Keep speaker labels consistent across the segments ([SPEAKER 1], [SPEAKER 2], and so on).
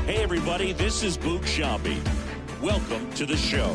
[SPEAKER 1] Hey everybody, this is Boot Shopping. Welcome to the show.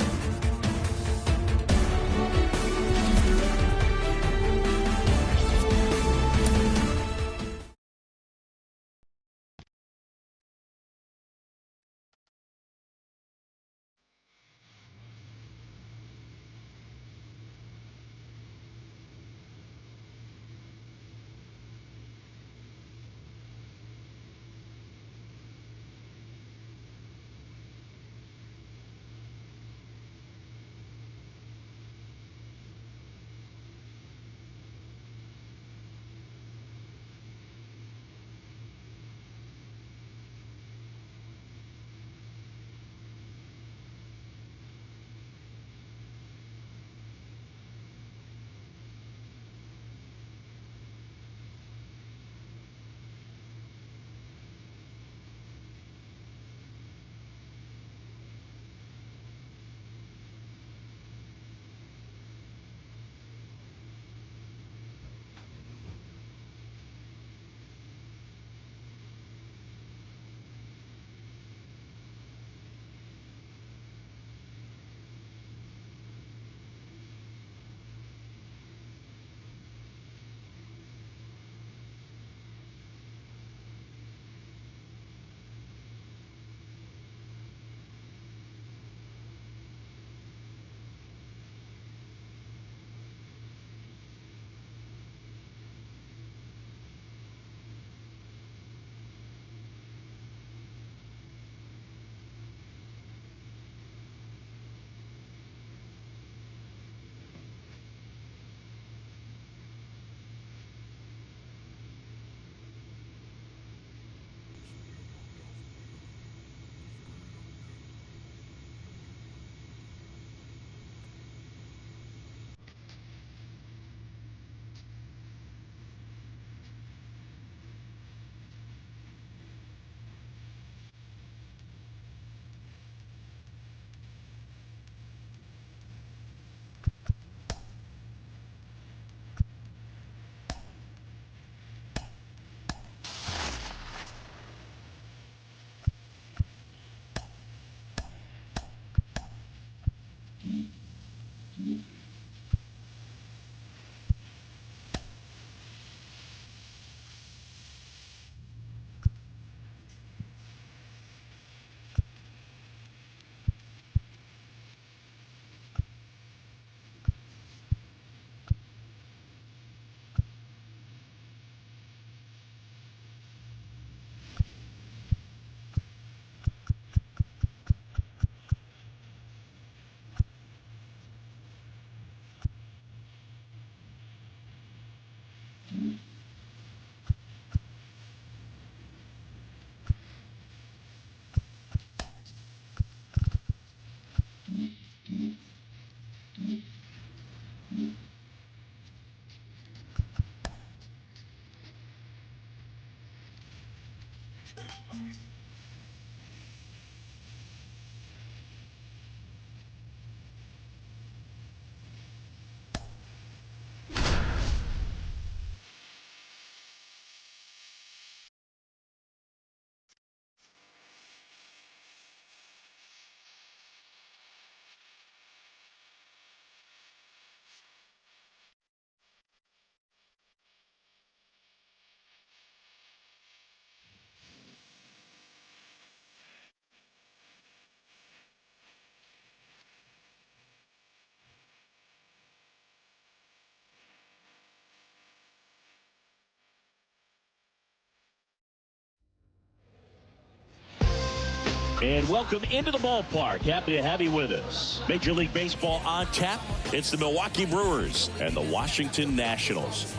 [SPEAKER 1] And welcome into the ballpark. Happy to have you with us. Major League Baseball on tap. It's the Milwaukee Brewers and the Washington Nationals.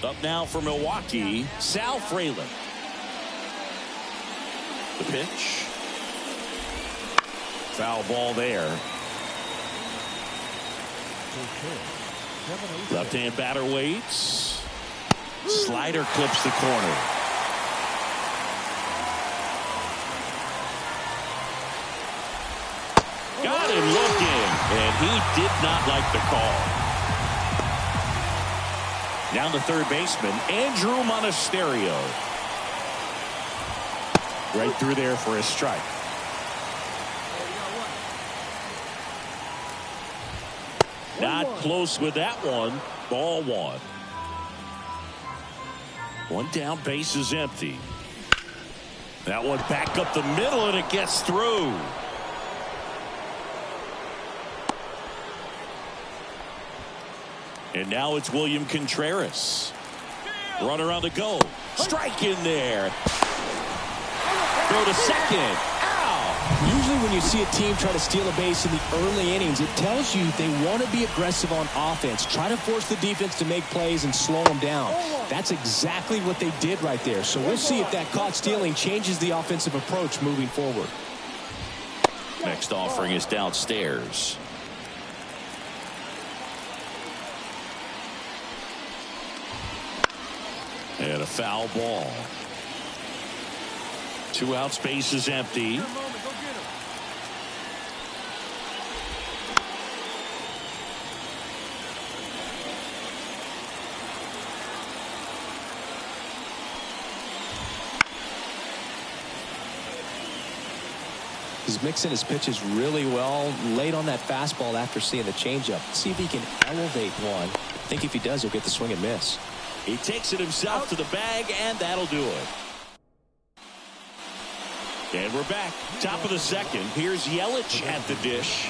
[SPEAKER 1] Up now for Milwaukee, Sal Fralin. The pitch. Foul ball there. Left-hand batter waits. Slider clips the corner. Got him looking. And he did not like the call. Down the third baseman, Andrew Monasterio. Right through there for a strike. Not close with that one. Ball one. One down, base is empty. That one back up the middle, and it gets through. And now it's William Contreras. Runner on the go. Strike in there. Throw to second.
[SPEAKER 2] Usually when you see a team try to steal a base in the early innings, it tells you they want to be aggressive on offense. Try to force the defense to make plays and slow them down. That's exactly what they did right there. So we'll see if that caught stealing changes the offensive approach moving forward.
[SPEAKER 1] Next offering is downstairs. And a foul ball. 2 outs, base is empty.
[SPEAKER 2] He's mixing his pitches really well. Late on that fastball after seeing the changeup. See if he can elevate one. I think if he does, he'll get the swing and miss.
[SPEAKER 1] He takes it himself to the bag, and that'll do it. And we're back. Top of the second. Here's Yelich at the dish.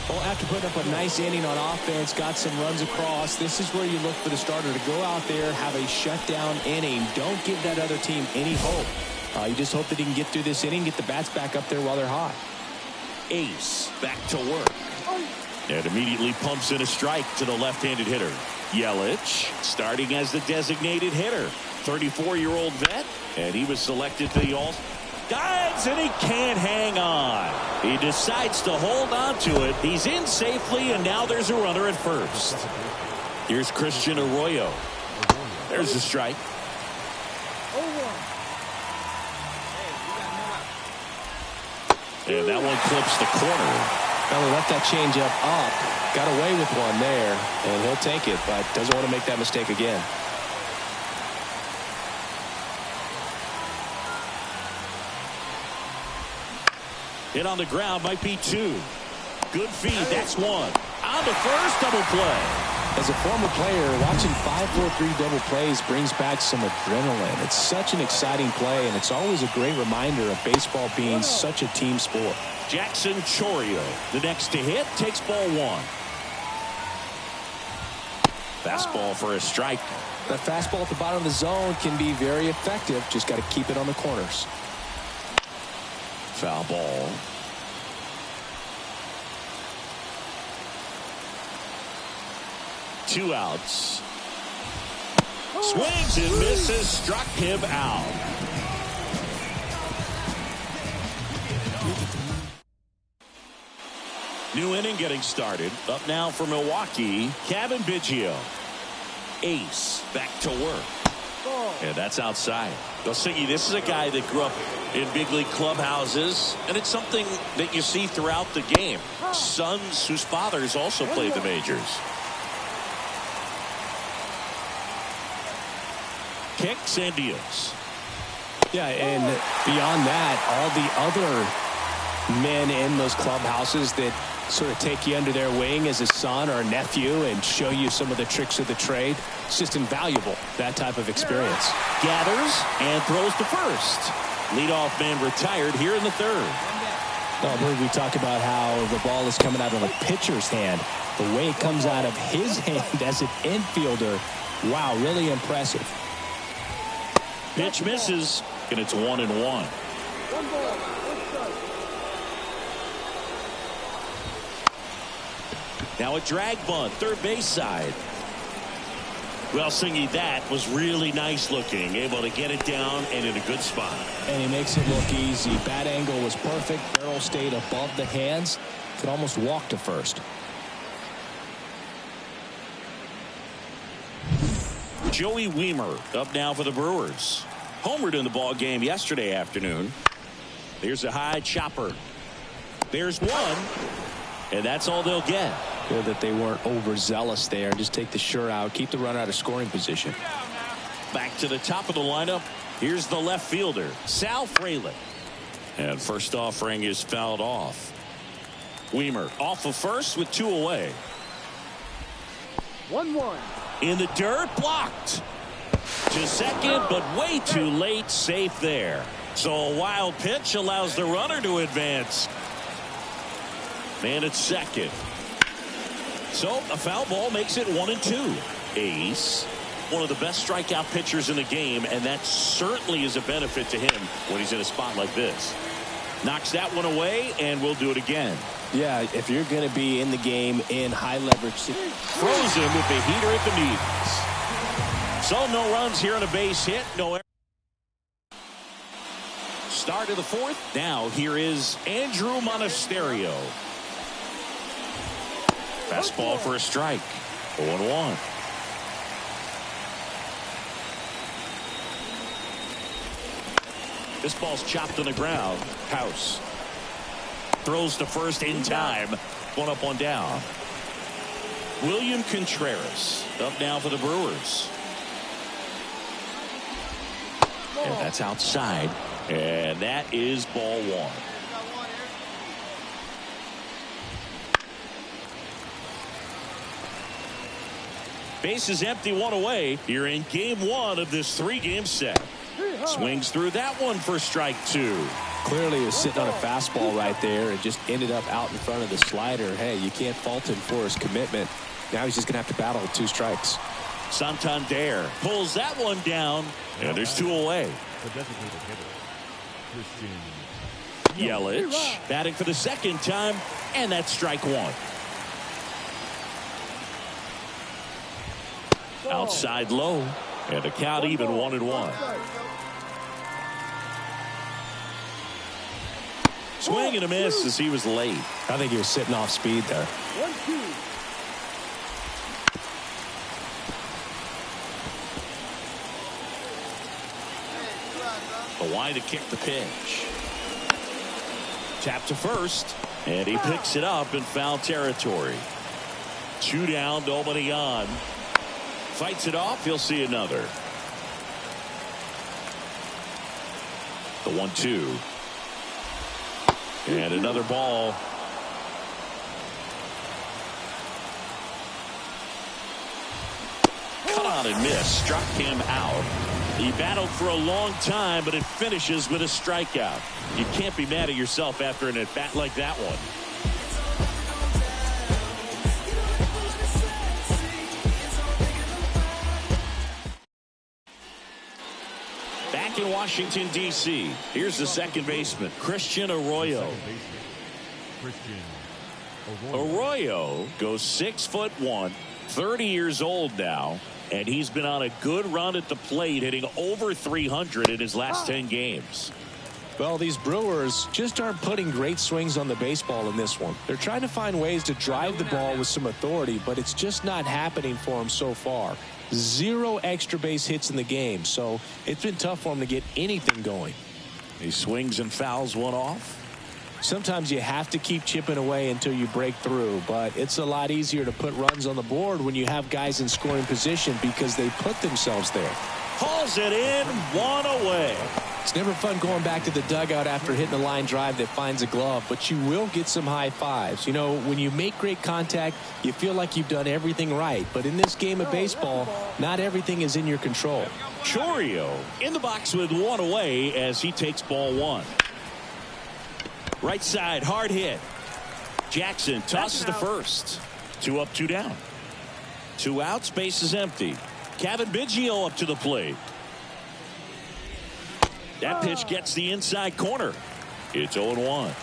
[SPEAKER 2] Well, after putting up a nice inning on offense, got some runs across, this is where you look for the starter to go out there, have a shutdown inning. Don't give that other team any hope. You just hope that he can get through this inning, get the bats back up there while they're hot.
[SPEAKER 1] Ace back to work. And immediately pumps in a strike to the left-handed hitter. Yelich starting as the designated hitter. 34-year-old vet. And he was selected to the All. Dives, and he can't hang on. He decides to hold on to it. He's in safely, and now there's a runner at first. Here's Christian Arroyo. There's the strike. And that one clips the corner.
[SPEAKER 2] Well, he left that changeup up, got away with one there, and he'll take it, but doesn't want to make that mistake again.
[SPEAKER 1] Hit on the ground, might be 2. Good feed, that's 1. On the first, double play.
[SPEAKER 2] As a former player, watching 5-4-3 double plays brings back some adrenaline. It's such an exciting play, and it's always a great reminder of baseball being such a team sport.
[SPEAKER 1] Jackson Chourio, the next to hit, takes ball 1. Fastball for a strike.
[SPEAKER 2] That fastball at the bottom of the zone can be very effective. Just got to keep it on the corners.
[SPEAKER 1] Foul ball. Two outs. Swings and misses, struck him out. New inning getting started. Up now for Milwaukee, Kevin Biggio. Ace back to work. And that's outside. Gosingi, this is a guy that grew up in big league clubhouses, and it's something that you see throughout the game. Sons whose fathers also played the majors. Kicks and deals.
[SPEAKER 2] Yeah, and beyond that, all the other men in those clubhouses that sort of take you under their wing as a son or a nephew and show you some of the tricks of the trade. It's just invaluable, that type of experience.
[SPEAKER 1] Gathers and throws to first. Leadoff man retired here in the third.
[SPEAKER 2] I believe we talk about how the ball is coming out of the pitcher's hand. The way it comes out of his hand as an infielder, wow, really impressive.
[SPEAKER 1] Pitch misses, and it's 1-1. Now a drag bunt, third base side. Well, Singy, that was really nice looking. Able to get it down and in a good spot.
[SPEAKER 2] And he makes it look easy. Bat angle was perfect. Barrel stayed above the hands. Could almost walk to first.
[SPEAKER 1] Joey Wiemer up now for the Brewers. Homered in the ball game yesterday afternoon. There's a high chopper. There's one. and that's all they'll get.
[SPEAKER 2] Good that they weren't overzealous there. Just take the shirt out, keep the runner out of scoring position.
[SPEAKER 1] Back to the top of the lineup. Here's the left fielder, Sal Frelick. And first offering is fouled off. Weimer off of first with 2 away.
[SPEAKER 3] 1-1.
[SPEAKER 1] In the dirt, blocked. To second, but way too late, safe there. So a wild pitch allows the runner to advance. Man at second. So a foul ball makes it 1-2. Ace, one of the best strikeout pitchers in the game, and that certainly is a benefit to him when he's in a spot like this. Knocks that one away, and we'll do it again.
[SPEAKER 2] Yeah, if you're going to be in the game in high leverage.
[SPEAKER 1] Throws him with the heater at the knees. So no runs here on a base hit. No error. Start of the 4th. Now here is Andrew Monasterio. Fastball for a strike. 0-1. This ball's chopped on the ground. House throws to first in time. 1 up, 1 down. William Contreras up now for the Brewers. And that's outside. And that is ball 1. Base is empty, 1 away. You're in game 1 of this 3-game set. Swings through that one for strike 2.
[SPEAKER 2] Clearly he was sitting on a fastball right there and just ended up out in front of the slider. Hey, you can't fault him for his commitment. Now he's just going to have to battle with 2 strikes.
[SPEAKER 1] Santander pulls that one down, and there's 2 away.
[SPEAKER 3] The designated hitter, Christian
[SPEAKER 1] Yelich batting for the 2nd time, and that's strike 1. Outside low, and a count even 1-1. Swing and a miss as he was late.
[SPEAKER 2] I think he was sitting off speed there.
[SPEAKER 3] 1-2.
[SPEAKER 1] The wide to kick the pitch. Tap to first, and he picks it up in foul territory. 2 down, nobody on. Fights it off, he'll see another. The 1-2. And another ball. Caught and missed, struck him out. He battled for a long time, but it finishes with a strikeout. You can't be mad at yourself after an at-bat like that one. Back in Washington, D.C., here's the second baseman, Christian Arroyo. Arroyo goes 6'1", 30 years old now, and he's been on a good run at the plate, hitting over 300 in his last 10 games.
[SPEAKER 2] Well, these Brewers just aren't putting great swings on the baseball in this one. They're trying to find ways to drive the ball with some authority, but it's just not happening for them so far. 0 extra base hits in the game, so it's been tough for him to get anything going.
[SPEAKER 1] He swings and fouls one off.
[SPEAKER 2] Sometimes you have to keep chipping away until you break through, but it's a lot easier to put runs on the board when you have guys in scoring position because they put themselves there.
[SPEAKER 1] Hauls it in, 1 away.
[SPEAKER 2] It's never fun going back to the dugout after hitting a line drive that finds a glove, but you will get some high fives. You know, when you make great contact, you feel like you've done everything right. But in this game of baseball, not everything is in your control.
[SPEAKER 1] Chourio in the box with 1 away as he takes ball 1. Right side, hard hit. Jackson tosses to first. 2 up, 2 down. 2 outs, base is empty. Kevin Biggio up to the plate. That pitch gets the inside corner. It's 0-1.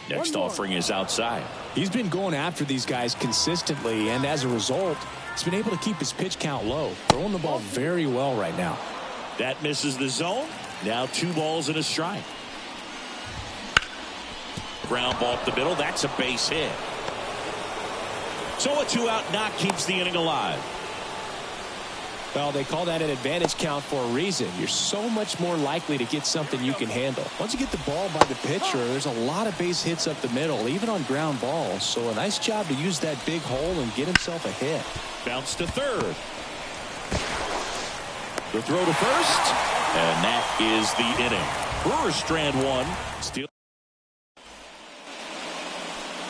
[SPEAKER 1] Next offering is outside.
[SPEAKER 2] He's been going after these guys consistently, and as a result, he's been able to keep his pitch count low, throwing the ball very well right now.
[SPEAKER 1] That misses the zone. Now 2 balls and a strike. Ground ball up the middle. That's a base hit. So a 2-out knock keeps the inning alive.
[SPEAKER 2] Well, they call that an advantage count for a reason. You're so much more likely to get something you can handle. Once you get the ball by the pitcher, there's a lot of base hits up the middle, even on ground balls. So a nice job to use that big hole and get himself a hit.
[SPEAKER 1] Bounce to third. The throw to first. And that is the inning. Brewers strand one. Still.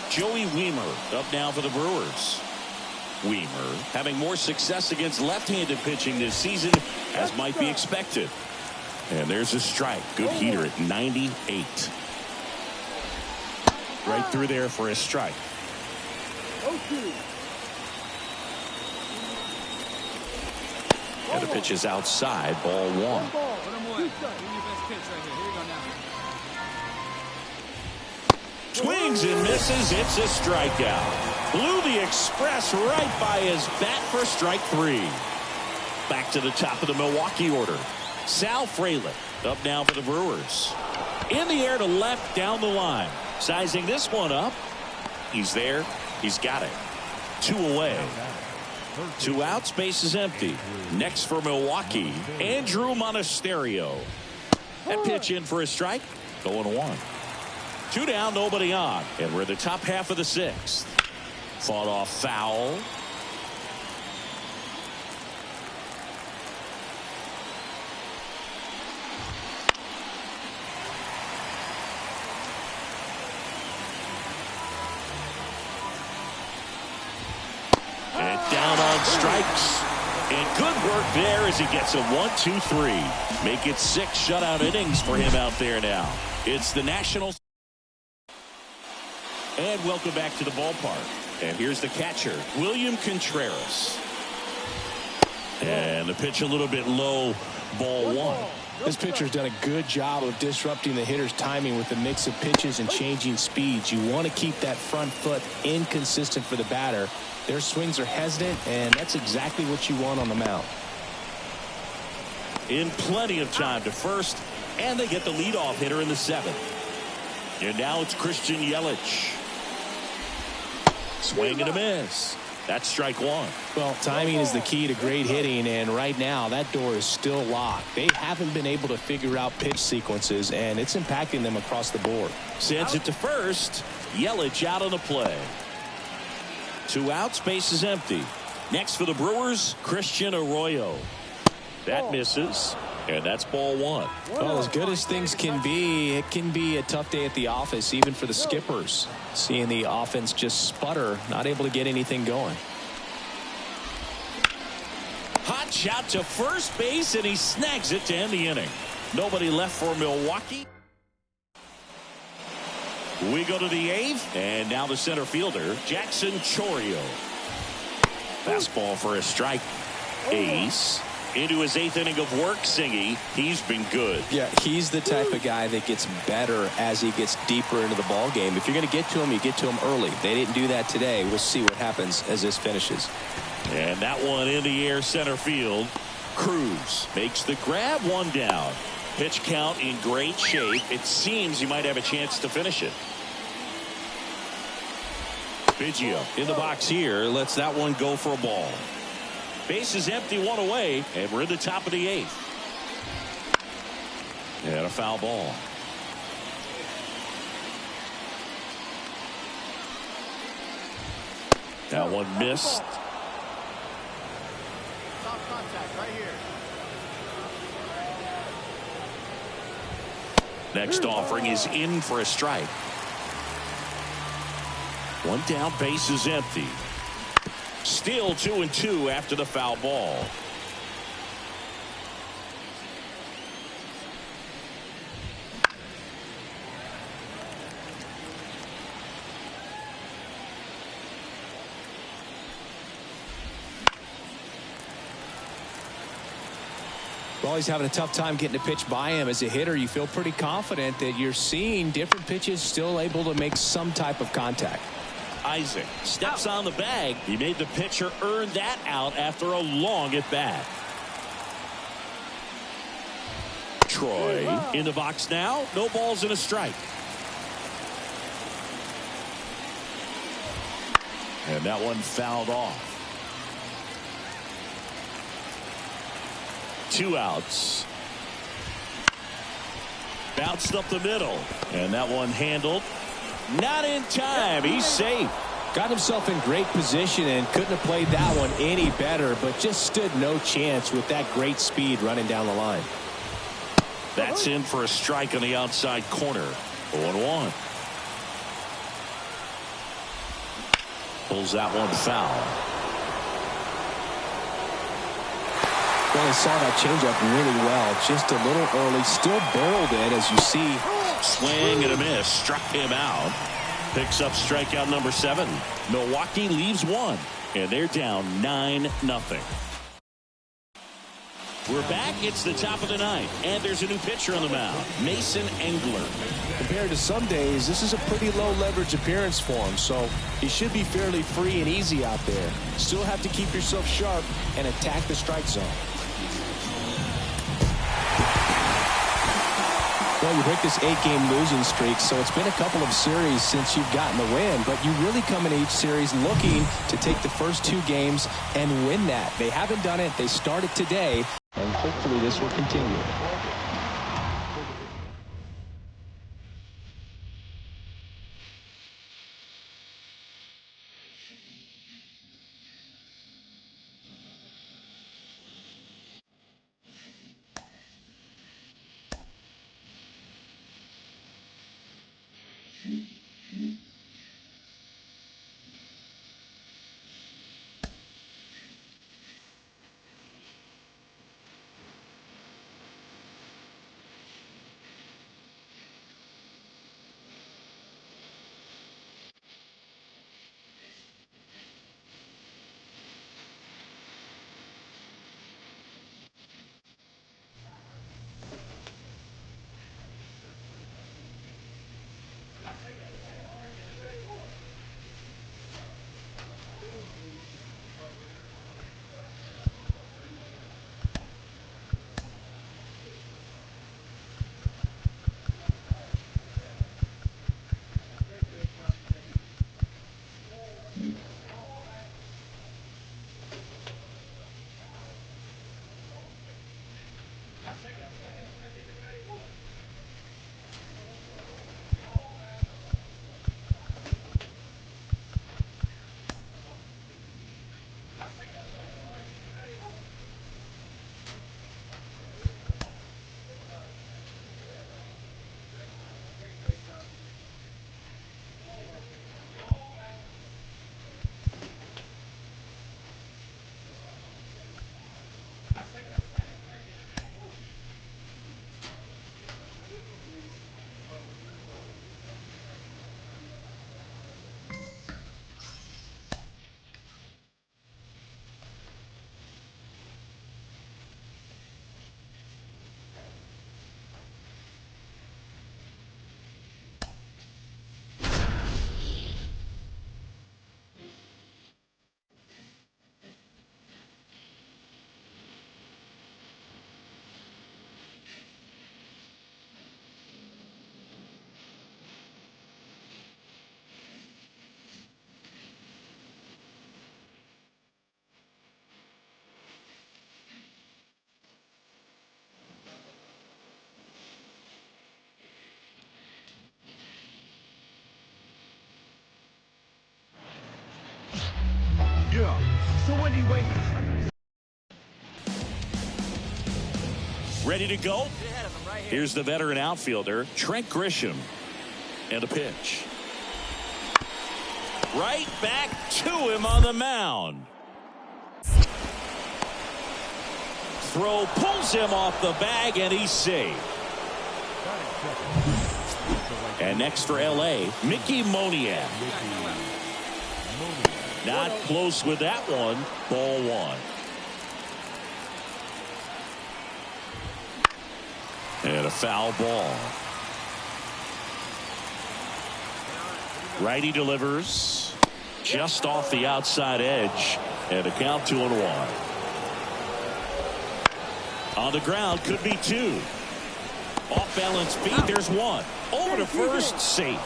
[SPEAKER 1] Joey Wiemer up now for the Brewers. Wiemer having more success against left-handed pitching this season, as might be expected. And there's a strike. Good heater at 98. Right through there for a strike. And the pitch is outside, ball one. Swings and misses. It's a strikeout. Blew the express right by his bat for strike three. Back to the top of the Milwaukee order. Sal Frelick up now for the Brewers. In the air to left down the line. Sizing this one up. He's there. He's got it. 2 away. 2 outs. Base is empty. Next for Milwaukee, Andrew Monasterio. That pitch in for a strike. Going 1. 2 down, nobody on. And we're in the top half of the 6th. Fought off foul. And down on strikes. And good work there as he gets a 1-2-3. Make it 6 shutout innings for him out there now. It's the Nationals. And welcome back to the ballpark. And here's the catcher, William Contreras. And the pitch a little bit low, ball 1.
[SPEAKER 2] This pitcher's done a good job of disrupting the hitter's timing with a mix of pitches and changing speeds. You want to keep that front foot inconsistent for the batter. Their swings are hesitant, and that's exactly what you want on the mound.
[SPEAKER 1] In plenty of time to first, and they get the leadoff hitter in the 7th. And now it's Christian Yelich. Swing and a miss. That's strike 1.
[SPEAKER 2] Well, timing is the key to great hitting, and right now that door is still locked. They haven't been able to figure out pitch sequences, and it's impacting them across the board.
[SPEAKER 1] Sends it to first. Yelich out on the play. 2 outs, base is empty. Next for the Brewers, Christian Arroyo. That misses. And that's ball 1.
[SPEAKER 2] Well, as good as things can be, it can be a tough day at the office, even for the skippers. Seeing the offense just sputter, not able to get anything going.
[SPEAKER 1] Hot shot to first base, and he snags it to end the inning. Nobody left for Milwaukee. We go to the 8th, and now the center fielder, Jackson Chourio. Fastball for a strike. Ace. Into his 8th inning of work, Singy. He's been good.
[SPEAKER 2] Yeah, he's the type of guy that gets better as he gets deeper into the ball game. If you're going to get to him, you get to him early. They didn't do that today. We'll see what happens as this finishes.
[SPEAKER 1] And that one in the air center field. Cruz makes the grab, 1 down. Pitch count in great shape. It seems he might have a chance to finish it. Biggio in the box here. Lets that one go for a ball. Base is empty, 1 away, and we're in the top of the 8th. And a foul ball. That one missed.
[SPEAKER 3] Stop contact right here.
[SPEAKER 1] Next offering is in for a strike. 1 down, base is empty. Still 2-2 after the foul ball.
[SPEAKER 2] Well, he's having a tough time getting a pitch by him. As a hitter, you feel pretty confident that you're seeing different pitches still able to make some type of contact.
[SPEAKER 1] Isaac steps on the bag. He made the pitcher earn that out after a long at bat. Troy in the box now. No balls and a strike. And that one fouled off. 2 outs. Bounced up the middle. And that one handled. Not in time. He's safe.
[SPEAKER 2] Got himself in great position and couldn't have played that one any better, but just stood no chance with that great speed running down the line.
[SPEAKER 1] That's in for a strike on the outside corner. 0-1. Pulls that one foul.
[SPEAKER 2] Well, he saw that changeup really well. Just a little early. Still barreled it, as you see.
[SPEAKER 1] Swing and a miss. Struck him out. Picks up strikeout number 7. Milwaukee leaves 1. And they're down 9-0. We're back. It's the top of the 9th. And there's a new pitcher on the mound. Mason Engler.
[SPEAKER 2] Compared to some days, this is a pretty low leverage appearance for him. So he should be fairly free and easy out there. Still have to keep yourself sharp and attack the strike zone. Well, you break this 8-game losing streak, so it's been a couple of series since you've gotten the win, but you really come into each series looking to take the first 2 games and win that. They haven't done it. They started today, and hopefully this will continue.
[SPEAKER 3] So when do you wait?
[SPEAKER 1] Ready to go? Here's the veteran outfielder, Trent Grisham. And a pitch. Right back to him on the mound. Throw pulls him off the bag, and he's safe. And next for L.A., Mickey Moniak. Not close with that one. Ball 1. And a foul ball. Righty delivers. Just off the outside edge. And a count 2-1. On the ground, could be 2. Off balance feet, there's 1. Over to first, safe.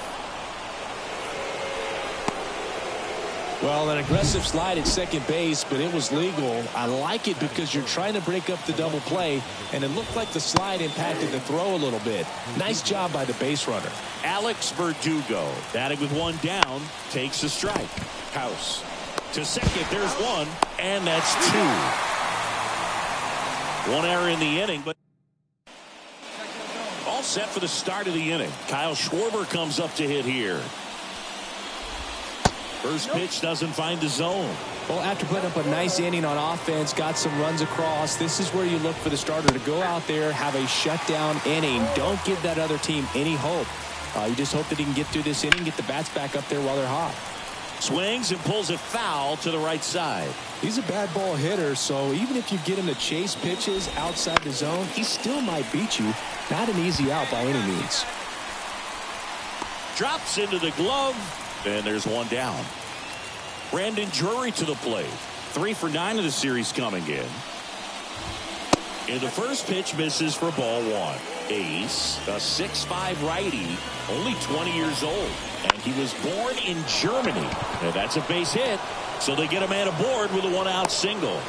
[SPEAKER 2] Well, an aggressive slide at second base, but it was legal. I like it because you're trying to break up the double play, and it looked like the slide impacted the throw a little bit. Nice job by the base runner.
[SPEAKER 1] Alex Verdugo, batting with one down, takes a strike. House to second, there's one, and that's two. One error in the inning, but all set for the start of the inning. Kyle Schwarber comes up to hit here. First pitch doesn't find the zone.
[SPEAKER 2] Well, after putting up a nice inning on offense, got some runs across, this is where you look for the starter to go out there, have a shutdown inning. Don't give that other team any hope. You just hope that he can get through this inning, get the bats back up there while they're hot.
[SPEAKER 1] Swings and pulls it foul to the right side.
[SPEAKER 2] He's a bad ball hitter, so even if you get him to chase pitches outside the zone, he still might beat you. Not an easy out by any means.
[SPEAKER 1] Drops into the glove, and there's one down. Brandon Drury to the plate. 3 for 9 of the series coming in. And the first pitch misses for ball one. Ace, a 6'5" righty, only 20 years old. And he was born in Germany. And that's a base hit. So they get a man aboard with a one-out single.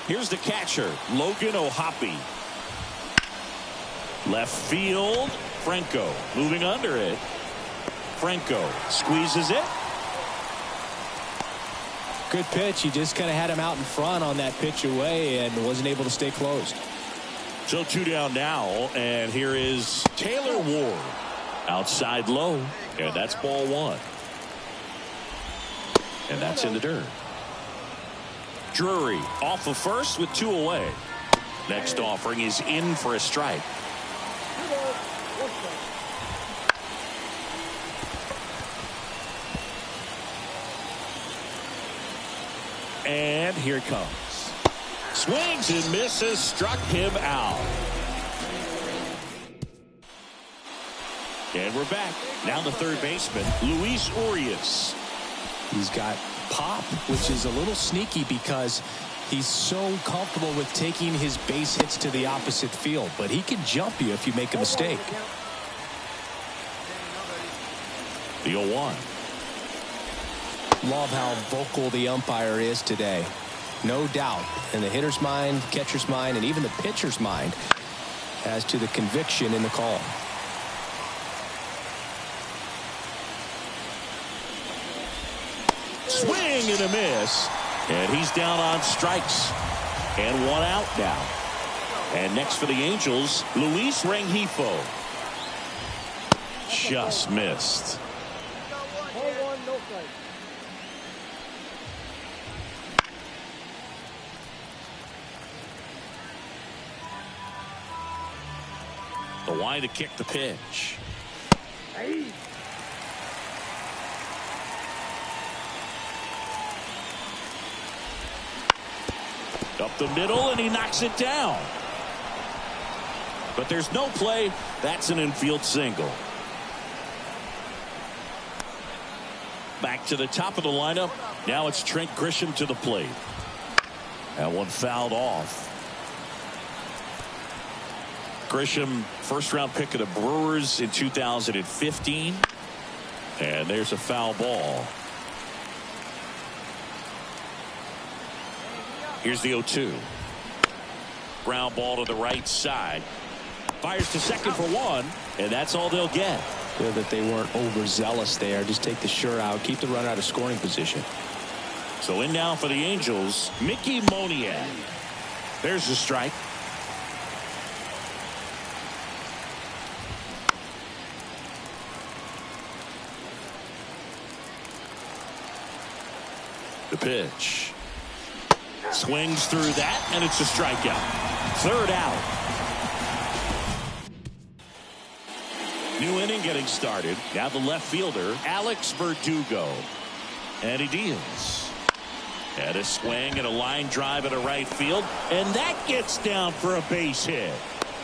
[SPEAKER 1] Here's the catcher, Logan O'Hoppe. Left field, Franco moving under it. Franco squeezes it.
[SPEAKER 2] Good pitch. He just kind of had him out in front on that pitch away and wasn't able to stay closed.
[SPEAKER 1] So 2 down now, and here is Taylor Ward. Outside low, and that's ball one. And that's in the dirt. Drury off of first with 2 away. Next offering is in for a strike. And here it comes. Swings and misses, struck him out. And we're back. Now the third baseman, Luis Urias.
[SPEAKER 2] He's got pop, which is a little sneaky because he's so comfortable with taking his base hits to the opposite field. But he can jump you if you make a mistake.
[SPEAKER 1] The 0-1.
[SPEAKER 2] Love how vocal the umpire is today. No doubt in the hitter's mind, catcher's mind, and even the pitcher's mind as to the conviction in the call.
[SPEAKER 1] Swing and a miss. And he's down on strikes. And one out now. And next for the Angels, Luis Rengifo. Just missed. The line to kick the pitch. Up the middle, and he knocks it down. But there's no play. That's an infield single. Back to the top of the lineup. Now it's Trent Grisham to the plate. That one fouled off. Grisham, first-round pick of the Brewers in 2015. And there's a foul ball. Here's the 0-2. Ground ball to the right side. Fires to second for one, and that's all they'll get.
[SPEAKER 2] Good that they weren't overzealous there. Just take the sure out. Keep the runner out of scoring position.
[SPEAKER 1] So in now for the Angels, Mickey Moniak. There's the strike. The pitch. Swings through that, and it's a strikeout. Third out. New inning getting started. Now the left fielder, Alex Verdugo. And he deals. And a swing and a line drive into right field. And that gets down for a base hit.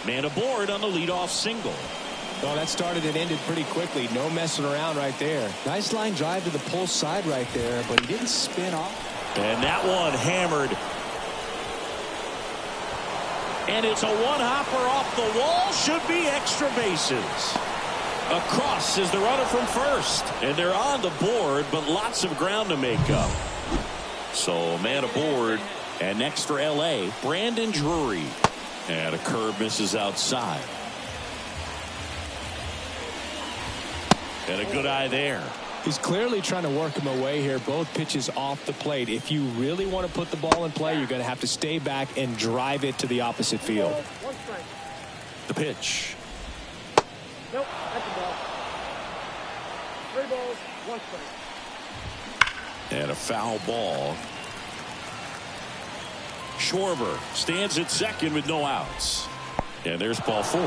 [SPEAKER 1] Man aboard on the leadoff single.
[SPEAKER 2] Well, that started and ended pretty quickly. No messing around right there. Nice line drive to the pull side right there, but he didn't spin off.
[SPEAKER 1] And that one hammered. And it's a one-hopper off the wall. Should be extra bases. Across is the runner from first. And they're on the board, but lots of ground to make up. So man aboard. And next for L.A., Brandon Drury. And a curve misses outside. And a good eye there.
[SPEAKER 2] He's clearly trying to work him away here. Both pitches off the plate. If you really want to put the ball in play, you're going to have to stay back and drive it to the opposite field.
[SPEAKER 1] The pitch.
[SPEAKER 3] Nope, that's a ball. 3 balls, 1 strike.
[SPEAKER 1] And a foul ball. Schwarber stands at second with no outs. And there's ball 4.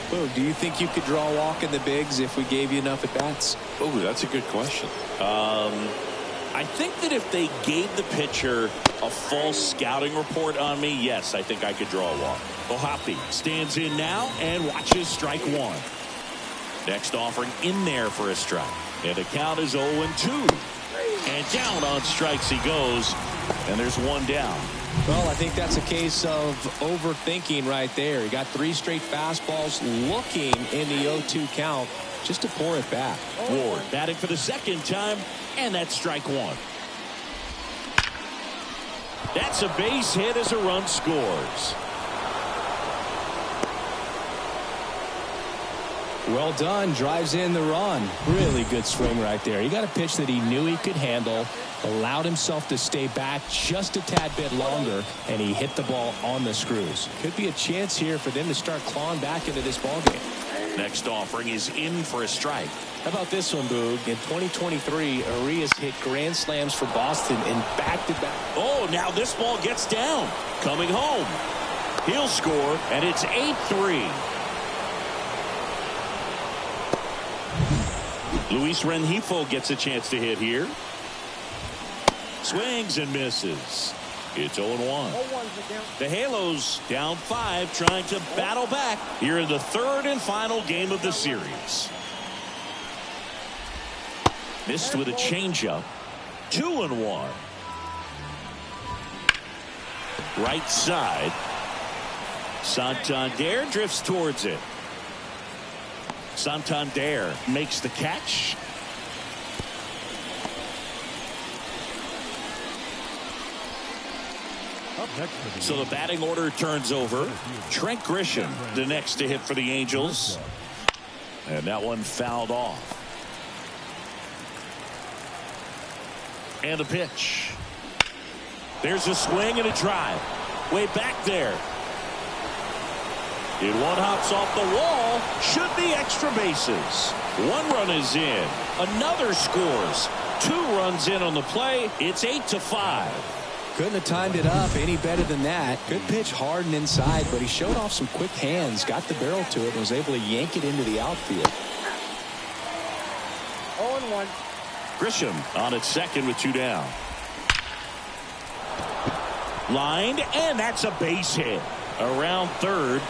[SPEAKER 2] Boog, do you think you could draw a walk in the bigs if we gave you enough at bats?
[SPEAKER 1] Oh, that's a good question. I think that if they gave the pitcher a false scouting report on me, yes, I think I could draw a walk. Ohapi stands in now and watches strike 1. Next offering in there for a strike. And the count is 0-2. And down on strikes he goes. And there's 1 down.
[SPEAKER 2] Well, I think that's a case of overthinking right there. He got 3 straight fastballs looking in the 0-2 count just to pour it back.
[SPEAKER 1] Ward batting for the 2nd time, and that's strike 1. That's a base hit as a run scores.
[SPEAKER 2] Well done. Drives in the run. Really good swing right there. He got a pitch that he knew he could handle, allowed himself to stay back just a tad bit longer, and he hit the ball on the screws. Could be a chance here for them to start clawing back into this ballgame.
[SPEAKER 1] Next offering is in for a strike.
[SPEAKER 2] How about this one, Boog? In 2023, Arias hit grand slams for Boston in back-to-back.
[SPEAKER 1] Oh, now this ball gets down. Coming home. He'll score, and it's 8-3. Luis Rengifo gets a chance to hit here. Swings and misses. It's 0-1. The Halos down 5, trying to battle back here in the 3rd and final game of the series. Missed with a changeup. 2-1. Right side. Santander drifts towards it. Santander makes the catch. So the batting order turns over. Trent Grisham, the next to hit for the Angels. And that one fouled off. And a pitch. There's a swing and a drive. Way back there. And one hops off the wall. Should be extra bases. 1 run is in. Another scores. 2 runs in on the play. It's 8-5.
[SPEAKER 2] Couldn't have timed it up any better than that. Good pitch hard and inside, but he showed off some quick hands, got the barrel to it, and was able to yank it into the outfield.
[SPEAKER 3] 0-1.
[SPEAKER 1] Grisham on at second with 2 down. Lined, and that's a base hit. Around third.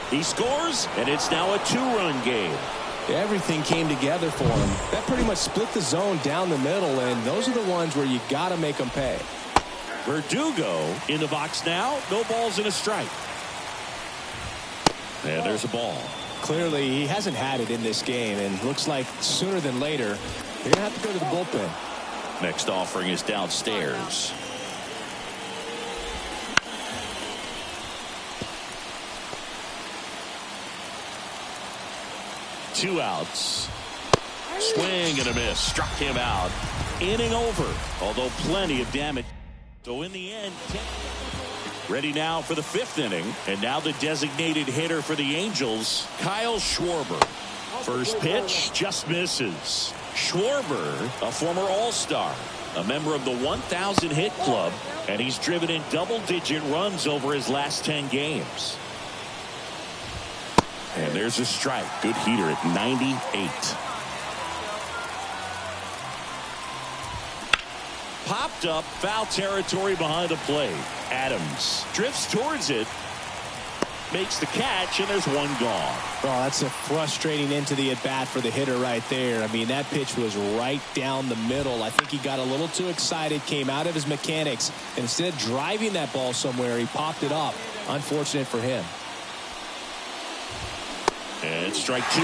[SPEAKER 1] He scores, and it's now a 2-run game.
[SPEAKER 2] Everything came together for him. That pretty much split the zone down the middle, and those are the ones where you got to make them pay.
[SPEAKER 1] Verdugo in the box now. No balls and a strike. And there's a ball.
[SPEAKER 2] Clearly, he hasn't had it in this game, and looks like sooner than later, they're going to have to go to the bullpen.
[SPEAKER 1] Next offering is downstairs. Two outs. Swing and a miss. Struck him out. Inning over, although plenty of damage. So in the end, ready now for the 5th inning. And now the designated hitter for the Angels, Kyle Schwarber. First pitch just misses. Schwarber, a former All-Star, a member of the 1,000 hit club, and he's driven in double-digit runs over his last 10 games. And there's a strike. Good heater at 98. Popped up, foul territory behind the plate. Adams drifts towards it, makes the catch, and there's 1 gone.
[SPEAKER 2] Oh, that's a frustrating into the at-bat for the hitter right there. I mean, that pitch was right down the middle. I think he got a little too excited, came out of his mechanics, and instead of driving that ball somewhere, he popped it up. Unfortunate for him.
[SPEAKER 1] And strike two.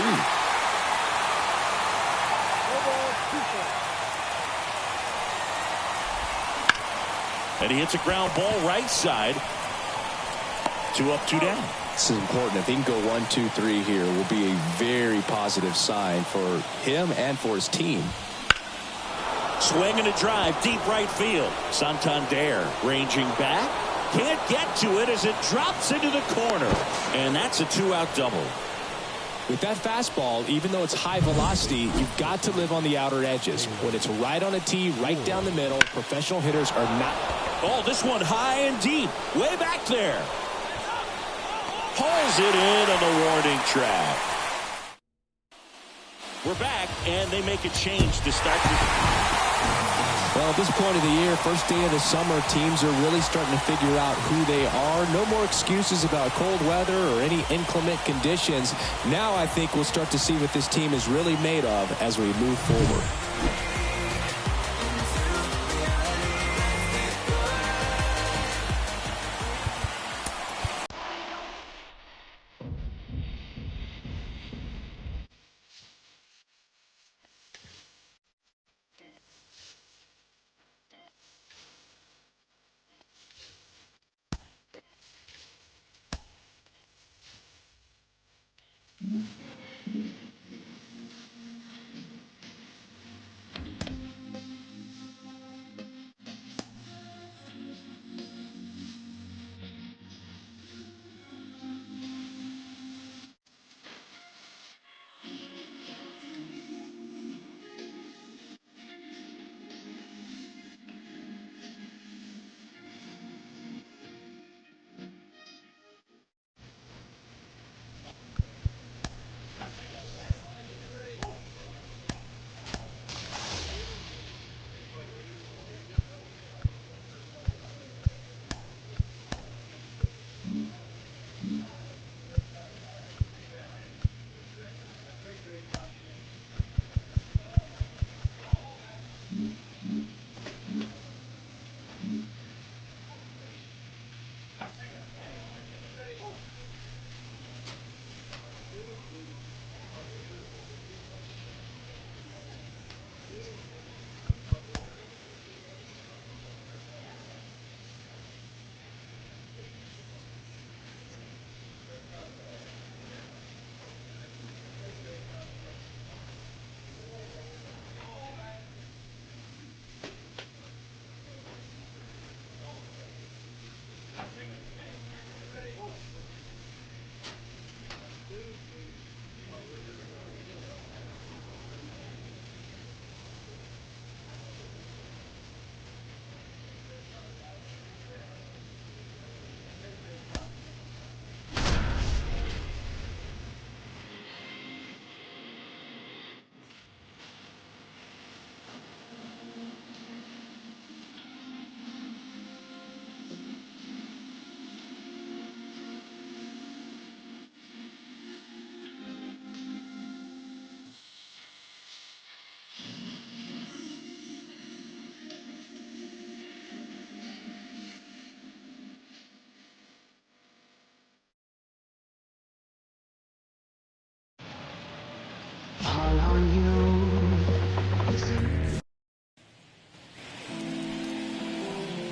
[SPEAKER 1] And he hits a ground ball right side. 2 up, 2 down.
[SPEAKER 2] This is important. If he can go 1, 2, 3 here, will be a very positive sign for him and for his team.
[SPEAKER 1] Swing and a drive, deep right field. Santander ranging back. Can't get to it as it drops into the corner. And that's a 2-out double.
[SPEAKER 2] With that fastball, even though it's high velocity, you've got to live on the outer edges. When it's right on a tee, right down the middle, professional hitters are not.
[SPEAKER 1] Oh, this one high and deep. Way back there. Pulls it in on the warning track. We're back, and they make a change to start the...
[SPEAKER 2] Well, at this point of the year, first day of the summer, teams are really starting to figure out who they are. No more excuses about cold weather or any inclement conditions. Now I think we'll start to see what this team is really made of as we move forward.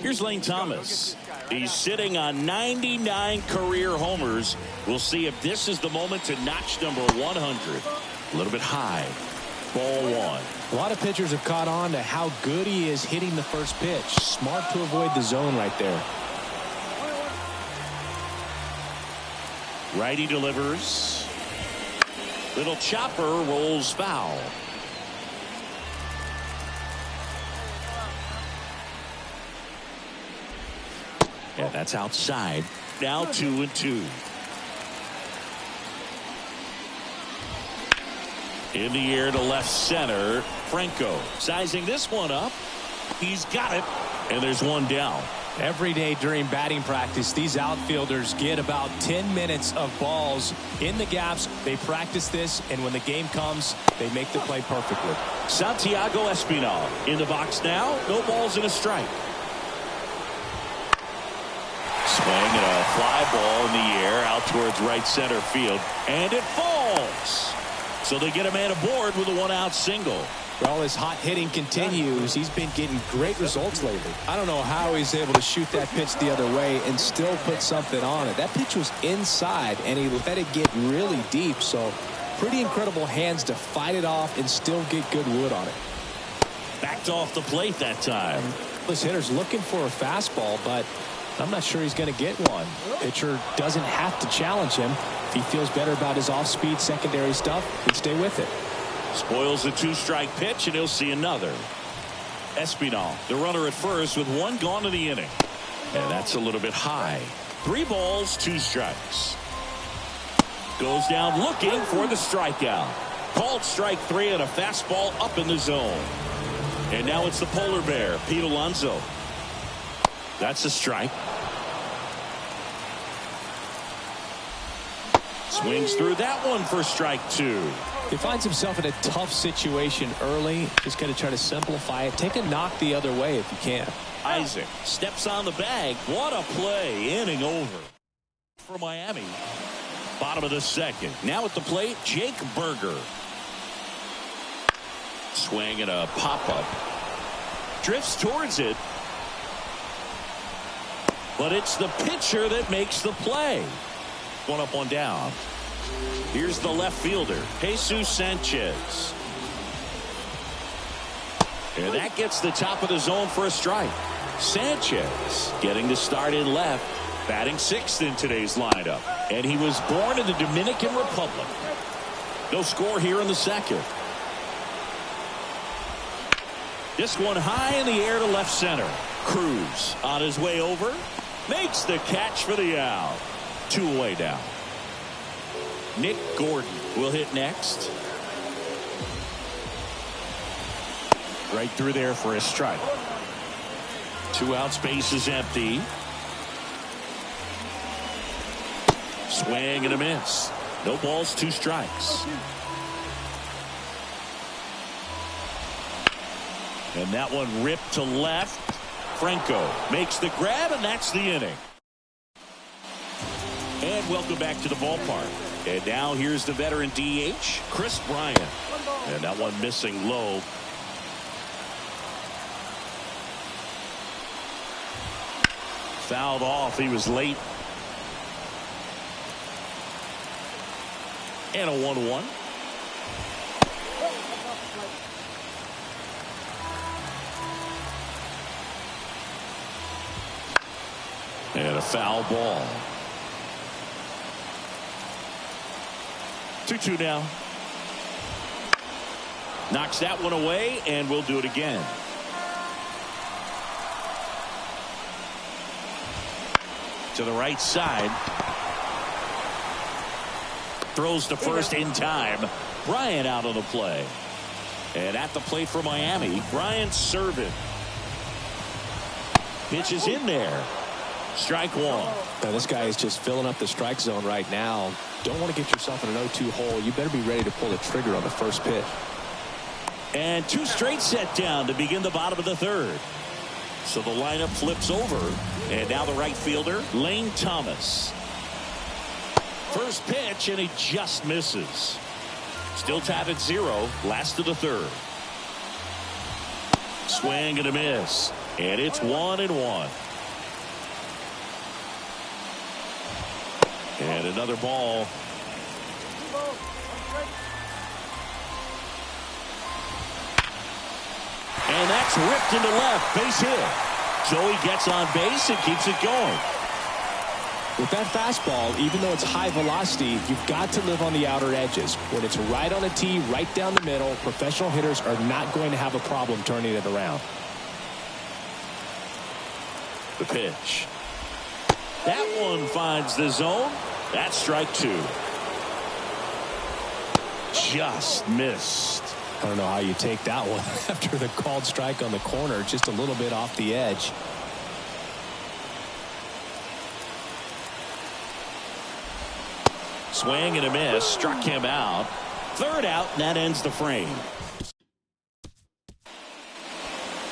[SPEAKER 1] Here's Lane Thomas. He's sitting on 99 career homers. We'll see if this is the moment to notch number 100. A little bit high. Ball one.
[SPEAKER 2] A lot of pitchers have caught on to how good he is hitting the first pitch. Smart to avoid the zone right there.
[SPEAKER 1] Righty delivers. Little chopper rolls foul. Yeah, that's outside. Now 2-2. In the air to left center. Franco sizing this one up. He's got it. And there's one down.
[SPEAKER 2] Every day during batting practice, these outfielders get about 10 minutes of balls in the gaps. They practice this, and when the game comes, they make the play perfectly.
[SPEAKER 1] Santiago Espinal in the box now. No balls and a strike. Swing and a fly ball in the air out towards right center field, and it falls. So they get a man aboard with a one-out single.
[SPEAKER 2] Well, his hot hitting continues. He's been getting great results lately. I don't know how he's able to shoot that pitch the other way and still put something on it. That pitch was inside, and he let it get really deep. So pretty incredible hands to fight it off and still get good wood on it.
[SPEAKER 1] Backed off the plate that time.
[SPEAKER 2] This hitter's looking for a fastball, but I'm not sure he's going to get one. Pitcher doesn't have to challenge him. If he feels better about his off-speed secondary stuff, he'd stay with it.
[SPEAKER 1] Spoils the two-strike pitch, and he'll see another. Espinal, the runner at first with one gone in the inning. And that's a little bit high. 3 balls, 2 strikes. Goes down looking for the strikeout. Called strike 3 and a fastball up in the zone. And now it's the polar bear, Pete Alonso. That's a strike. Swings through that one for strike 2.
[SPEAKER 2] He finds himself in a tough situation early. Just got to try to simplify it. Take a knock the other way if you can.
[SPEAKER 1] Isaac steps on the bag. What a play. Inning over for Miami. Bottom of the second. Now at the plate, Jake Berger. Swing and a pop-up. Drifts towards it. But it's the pitcher that makes the play. One up, one down. Here's the left fielder, Jesus Sanchez. And that gets the top of the zone for a strike. Sanchez getting the start in left, batting 6th in today's lineup. And he was born in the Dominican Republic. No score here in the second. This one high in the air to left center. Cruz on his way over. Makes the catch for the out. 2 away now. Nick Gordon will hit next. Right through there for a strike. 2 outs, base is empty. Swing and a miss. No balls, 2 strikes. And that one ripped to left. Franco makes the grab, and that's the inning. And welcome back to the ballpark. And now here's the veteran DH, Chris Bryant. And that one missing low. Fouled off. He was late. And a 1-1. And a foul ball. 2-2 now. Knocks that one away, and we'll do it again. To the right side. Throws to first in time. Bryant out on the play. And at the plate for Miami, Bryant serving. Pitch is in there. Strike 1.
[SPEAKER 2] Now this guy is just filling up the strike zone right now. Don't want to get yourself in an 0-2 hole. You better be ready to pull the trigger on the first pitch.
[SPEAKER 1] And 2 straight set down to begin the bottom of the third. So the lineup flips over. And now the right fielder, Lane Thomas. First pitch, and he just misses. Still tied at 0. Last of the third. Swing and a miss. And it's 1-1. And another ball. And that's ripped into left. Base hit. Joey gets on base and keeps it going.
[SPEAKER 2] With that fastball, even though it's high velocity, you've got to live on the outer edges. When it's right on a tee, right down the middle, professional hitters are not going to have a problem turning it around.
[SPEAKER 1] The pitch. That one finds the zone. That's strike 2. Just missed.
[SPEAKER 2] I don't know how you take that one after the called strike on the corner, just a little bit off the edge.
[SPEAKER 1] Swing and a miss. Struck him out. Third out, and that ends the frame.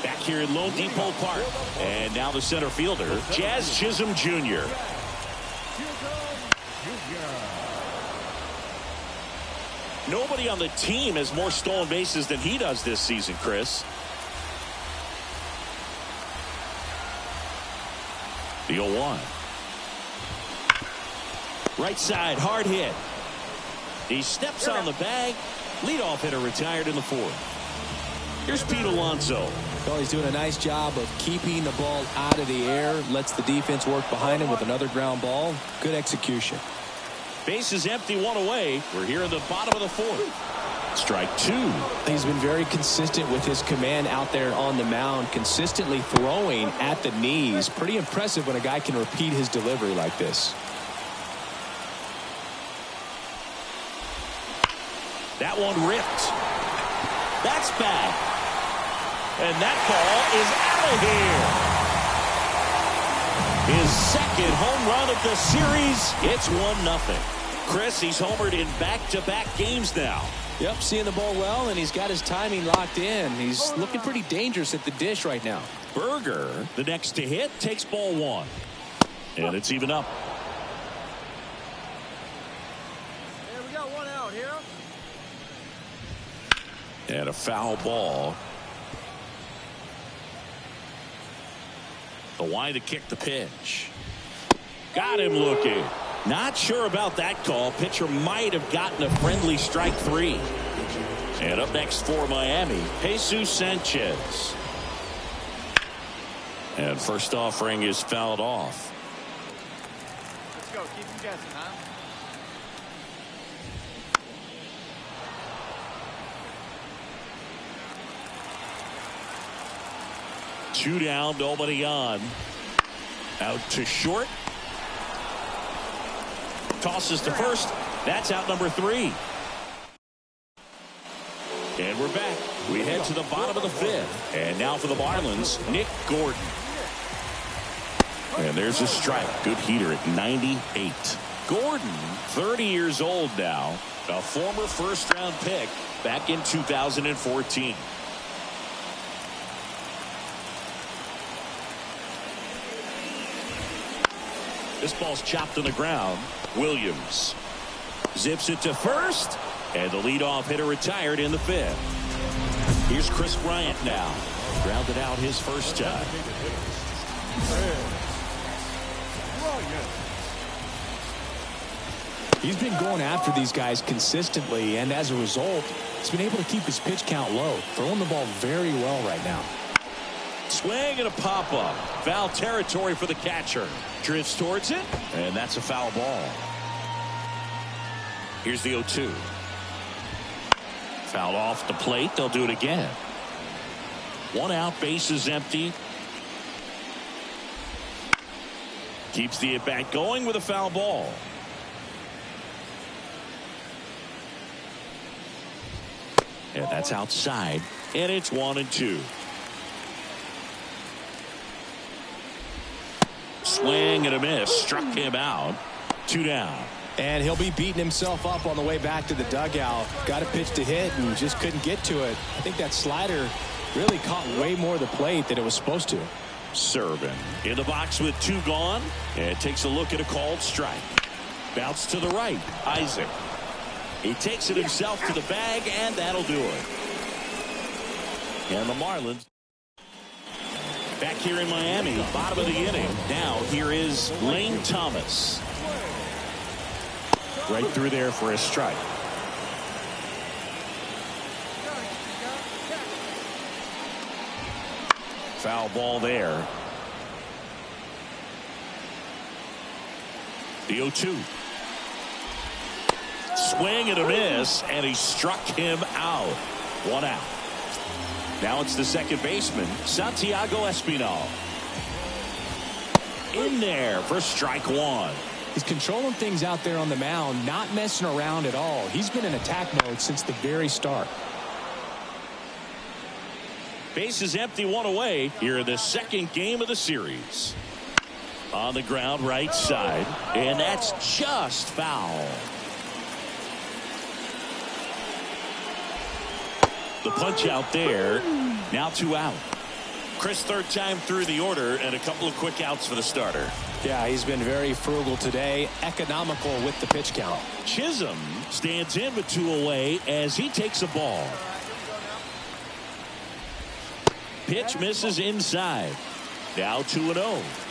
[SPEAKER 1] Back here in Lone Depot Park. And now the center fielder, Jazz Chisholm Jr. Nobody on the team has more stolen bases than he does this season, Chris. The 0-1. Right side, hard hit. He steps on the bag. Leadoff hitter retired in the 4th. Here's Pete Alonso.
[SPEAKER 2] Well, he's doing a nice job of keeping the ball out of the air. Lets the defense work behind him with another ground ball. Good execution.
[SPEAKER 1] Base is empty, 1 away. We're here in the bottom of the 4th. Strike 2.
[SPEAKER 2] He's been very consistent with his command out there on the mound, consistently throwing at the knees. Pretty impressive when a guy can repeat his delivery like this.
[SPEAKER 1] That one ripped. That's bad. And that ball is out of here. His second home run of the series. It's 1-0. Chris, he's homered in back-to-back games now.
[SPEAKER 2] Yep, seeing the ball well, and he's got his timing locked in. He's looking pretty dangerous at the dish right now.
[SPEAKER 1] Berger, the next to hit, takes ball 1. And it's even up.
[SPEAKER 3] Hey, we got 1 out here.
[SPEAKER 1] And a foul ball. The wide to kick the pitch. Got him looking. Not sure about that call. Pitcher might have gotten a friendly strike 3. And up next for Miami, Jesus Sanchez. And first offering is fouled off.
[SPEAKER 3] Let's go. Keep him guessing, huh?
[SPEAKER 1] Two down, nobody on. Out to short. Tosses to first. That's out number 3. And we're back. We head to the bottom of the 5th. And now for the Marlins, Nick Gordon. And there's a strike. Good heater at 98. Gordon, 30 years old now. A former first-round pick back in 2014. This ball's chopped on the ground. Williams zips it to first. And the leadoff hitter retired in the 5th. Here's Chris Bryant now. Grounded out his first time.
[SPEAKER 2] He's been going after these guys consistently, and as a result, he's been able to keep his pitch count low. Throwing the ball very well right now.
[SPEAKER 1] Swing and a pop-up. Foul territory for the catcher. Drifts towards it, and that's a foul ball. Here's the 0-2. Foul off the plate. They'll do it again. 1 out, base is empty. Keeps the at-bat going with a foul ball. And that's outside, and it's 1-2. Swing and a miss. Struck him out. 2 down.
[SPEAKER 2] And he'll be beating himself up on the way back to the dugout. Got a pitch to hit and just couldn't get to it. I think that slider really caught way more of the plate than it was supposed to.
[SPEAKER 1] Serving in the box with 2 gone. And takes a look at a called strike. Bounce to the right. Isaac. He takes it himself to the bag, and that'll do it. And the Marlins back here in Miami, bottom of the inning. Now here is Lane Thomas. Right through there for a strike. Foul ball there. The 0-2. Swing and a miss, and he struck him out. 1 out. Now it's the second baseman, Santiago Espinal. In there for strike 1.
[SPEAKER 2] He's controlling things out there on the mound, not messing around at all. He's been in attack mode since the very start.
[SPEAKER 1] Base is empty, 1 away here in the second game of the series. On the ground, right side, and that's just foul. The punch out there. Now 2 out. Chris, third time through the order and a couple of quick outs for the starter.
[SPEAKER 2] Yeah, he's been very frugal today, economical with the pitch count.
[SPEAKER 1] Chisholm stands in with 2 away as he takes a ball. Pitch misses inside. Now 2-0.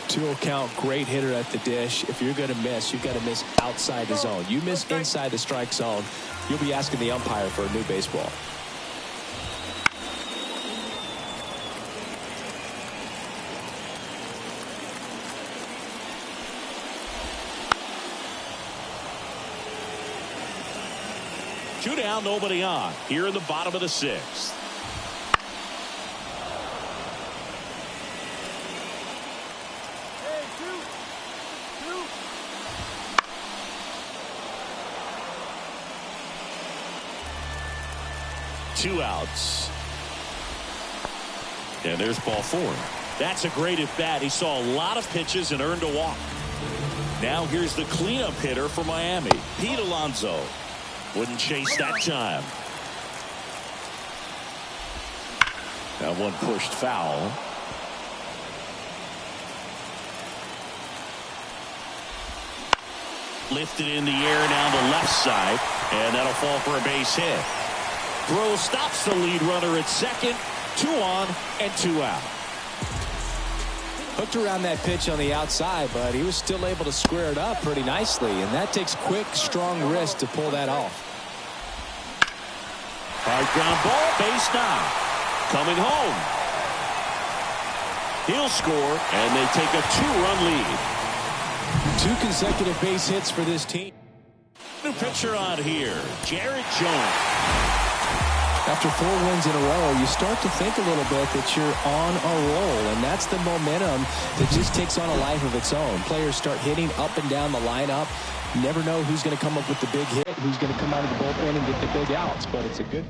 [SPEAKER 2] 2-0 count, great hitter at the dish. If you're going to miss, you've got to miss outside the zone. You miss inside the strike zone, you'll be asking the umpire for a new baseball.
[SPEAKER 1] Two down, nobody on. Here in the bottom of the 6th. Two outs. And there's ball 4. That's a great at bat. He saw a lot of pitches and earned a walk. Now here's the cleanup hitter for Miami, Pete Alonso. Wouldn't chase that time. That one pushed foul. Lifted in the air down the left side, and that'll fall for a base hit. Throw stops the lead runner at second. 2 on and 2 out.
[SPEAKER 2] Hooked around that pitch on the outside, but he was still able to square it up pretty nicely, and that takes quick, strong wrist to pull that off.
[SPEAKER 1] Hard ground ball, base now. Coming home. He'll score, and they take a 2-run lead.
[SPEAKER 2] 2 consecutive base hits for this team.
[SPEAKER 1] New pitcher on here, Jared Jones.
[SPEAKER 2] After 4 wins in a row, you start to think a little bit that you're on a roll, and that's the momentum that just takes on a life of its own. Players start hitting up and down the lineup. You never know who's going to come up with the big hit, who's going to come out of the bullpen and get the big outs, but it's a good...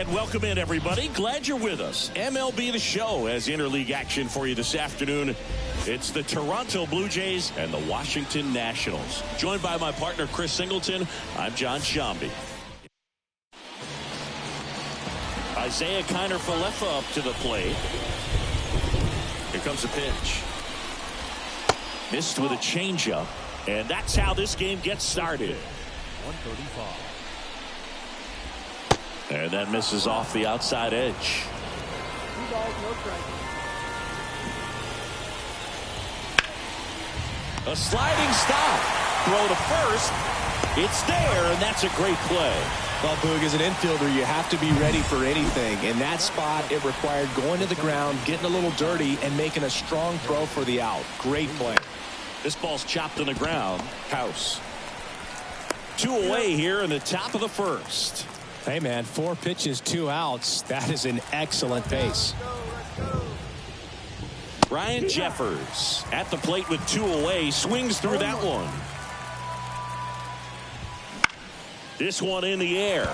[SPEAKER 1] And welcome in, everybody. Glad you're with us. MLB The Show has interleague action for you this afternoon. It's the Toronto Blue Jays and the Washington Nationals. Joined by my partner, Chris Singleton, I'm John Shambi. Isaiah Kiner-Falefa up to the plate. Here comes the pitch. Missed with a changeup. And that's how this game gets started.
[SPEAKER 2] 135.
[SPEAKER 1] And that misses off the outside edge. A sliding stop. Throw to first. It's there, and that's a great play.
[SPEAKER 2] Well, Boog, as an infielder, you have to be ready for anything. In that spot, it required going to the ground, getting a little dirty, and making a strong throw for the out. Great play.
[SPEAKER 1] This ball's chopped on the ground. House. 2 away here in the top of the first.
[SPEAKER 2] Hey, man, 4 pitches, 2 outs. That is an excellent pace.
[SPEAKER 1] Ryan Jeffers at the plate with 2 away. Swings through that one. This one in the air.